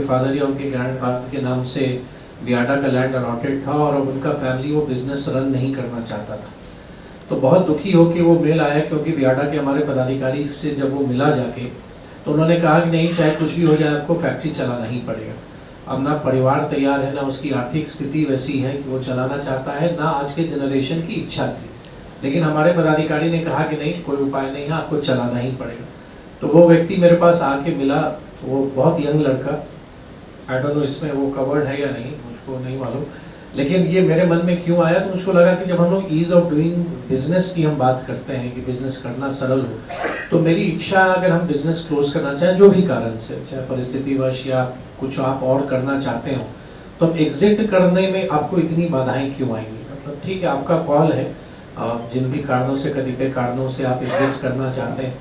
Father या उनके grandfather के नाम से बियाडा का लैंड अलॉटेड था और अब उनका फैमिली वो बिजनेस रन नहीं करना चाहता था। तो बहुत दुखी होकर वो मेल आया, क्योंकि बियाडा के हमारे पदाधिकारी से जब वो मिला जाके, तो उन्होंने कहा कि नहीं, चाहे कुछ भी हो जाए आपको फैक्ट्री चलाना ही पड़ेगा। अब ना परिवार तैयार है, ना उसकी आर्थिक स्थिति वैसी है कि वो चलाना चाहता है, ना आज के जनरेशन की इच्छा थी। लेकिन हमारे पदाधिकारी ने कहा कि नहीं, कोई उपाय नहीं है, आपको चलाना ही पड़ेगा। तो वो व्यक्ति मेरे पास आके मिला, तो वो बहुत यंग लड़का, आई डोंट नो इसमें वो कवर्ड है या नहीं, मुझको नहीं मालूम, लेकिन ये मेरे मन में क्यों आया, तो मुझको लगा कि जब हम लोग ईज ऑफ डूइंग बिजनेस की हम बात करते हैं कि बिजनेस करना सरल हो, तो मेरी इच्छा, अगर हम बिजनेस क्लोज करना चाहें जो भी कारण से, चाहे परिस्थितिवश या कुछ आप और करना चाहते हो, तो अब एग्जिट करने में आपको इतनी बाधाएं क्यों आएंगी? मतलब ठीक है, आपका कॉल है, जिन भी कारणों से, कतिपय कारणों से आप एग्जिट करना चाहते हैं।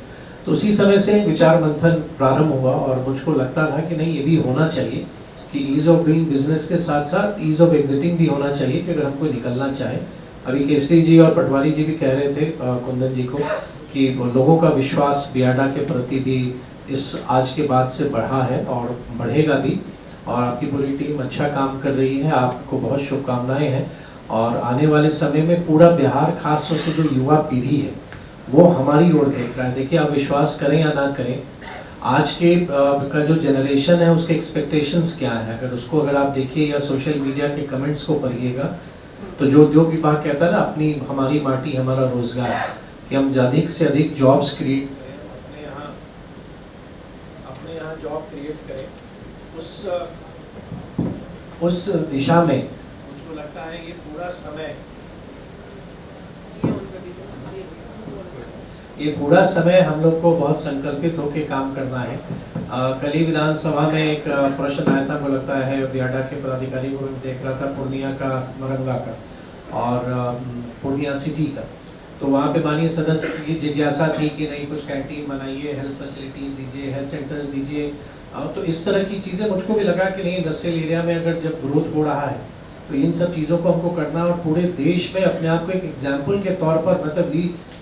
तो उसी समय से विचार मंथन प्रारंभ हुआ और मुझको लगता था कि नहीं, ये भी होना चाहिए कि ईज ऑफ डूइंग बिजनेस के साथ साथ ईज ऑफ एग्जिटिंग भी होना चाहिए, कि अगर हमको निकलना चाहे। अभी केसरी जी और पटवारी जी भी कह रहे थे कुंदन जी को कि लोगों का विश्वास बियाडा के प्रति भी इस आज के बाद से बढ़ा है और बढ़ेगा भी, और आपकी पूरी टीम अच्छा काम कर रही है, आपको बहुत शुभकामनाएं हैं। और आने वाले समय में पूरा बिहार, खास तौर से जो युवा पीढ़ी है, वो हमारी ओर देख रहा है। देखिए, आप विश्वास करें या ना करें, आज के का जो जनरेशन है उसके एक्सपेक्टेशंस क्या है, अगर आप देखिए या सोशल मीडिया के कमेंट्स को पढ़िएगा, तो जो उद्योग विभाग कहता है ना, अपनी हमारी माटी हमारा रोजगार, कि हम अधिक से अधिक जॉब्स क्रिएट करें, अपने यहाँ जॉब क्रिएट करें, उस दिशा में मुझको लगता है ये पूरा समय हम लोग को बहुत संकल्पित होकर काम करना है। कल ही विधानसभा में एक प्रश्न आया था, मुझे लगता है बियाडा के पदाधिकारी को देख रहा था, पूर्णिया का, मरंगा का और पूर्णिया सिटी का। तो वहाँ पे माननीय सदस्य की जिज्ञासा थी कि नहीं, कुछ कैंटीन बनाइए, हेल्थ फैसिलिटीज दीजिए, हेल्थ सेंटर्स दीजिए। तो इस तरह की चीज़ें मुझको भी लगा कि नहीं, इंडस्ट्रियल एरिया में अगर जब ग्रोथ हो रहा है तो इन सब चीज़ों को हमको करना, और पूरे देश में अपने आप को एक एग्जाम्पल के तौर पर, मतलब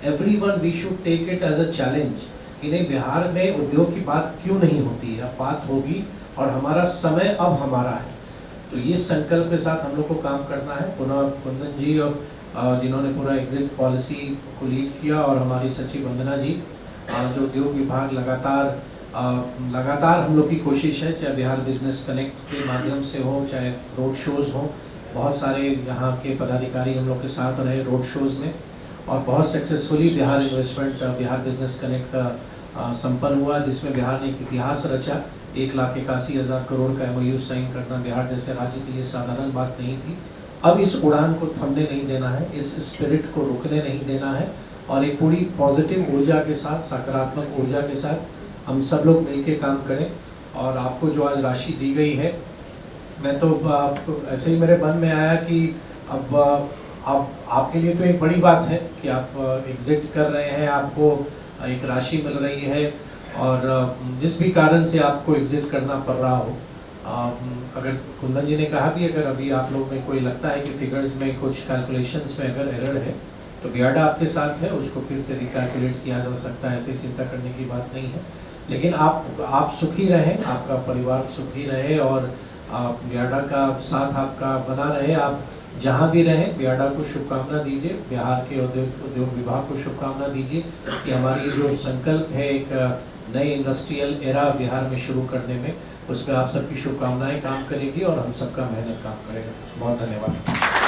everyone we should take it as a challenge कि नहीं, बिहार में उद्योग की बात क्यों नहीं होती है, अब बात होगी और हमारा समय अब हमारा है। तो ये संकल्प के साथ हम लोग को काम करना है। पुनः कुंदन जी और जिन्होंने पूरा एग्जिट पॉलिसी को लीड किया, और हमारी सचिव वंदना जी, जो उद्योग विभाग लगातार हम लोग की कोशिश है, चाहे बिहार बिजनेस कनेक्ट के माध्यम से हो, चाहे रोड शोज़ हो, बहुत सारे यहाँ के पदाधिकारी हम लोग के साथ रहे रोड शोज़ में, और बहुत successfully Bihar investment, Bihar business connect संपन्न हुआ, जिसमें बिहार ने एक इतिहास रचा। 1,81,000 करोड़ का MOU साइन करना बिहार जैसे राज्य के लिए साधारण बात नहीं थी। अब इस उड़ान को थमने नहीं देना है, इस स्पिरिट को रुकने नहीं देना है, और एक पूरी पॉजिटिव ऊर्जा के साथ, सकारात्मक ऊर्जा के साथ हम सब लोग मिलके काम करें। और आपको जो आज राशि दी गई है, मैं तो आपको ऐसे ही मेरे मन में आया कि अब आपके लिए तो एक बड़ी बात है कि आप एग्जिट कर रहे हैं, आपको एक राशि मिल रही है, और जिस भी कारण से आपको एग्जिट करना पड़ रहा हो, अगर कुंदन जी ने कहा भी, अगर अभी आप लोग में कोई लगता है कि फिगर्स में कुछ कैलकुलेशंस में अगर एरर है, तो बियाडा आपके साथ है, उसको फिर से रिकैलकुलेट किया जा सकता है, ऐसी चिंता करने की बात नहीं है। लेकिन आप सुखी रहें, आपका परिवार सुखी रहे, और बियाडा का साथ आपका बना रहे। आप जहाँ भी रहें, बियाडा को शुभकामना दीजिए, बिहार के उद्योग विभाग को शुभकामना दीजिए कि हमारी जो संकल्प है एक नए इंडस्ट्रियल एरा बिहार में शुरू करने में, उस पर आप सबकी शुभकामनाएं काम करेगी और हम सबका मेहनत काम करेगा। बहुत धन्यवाद।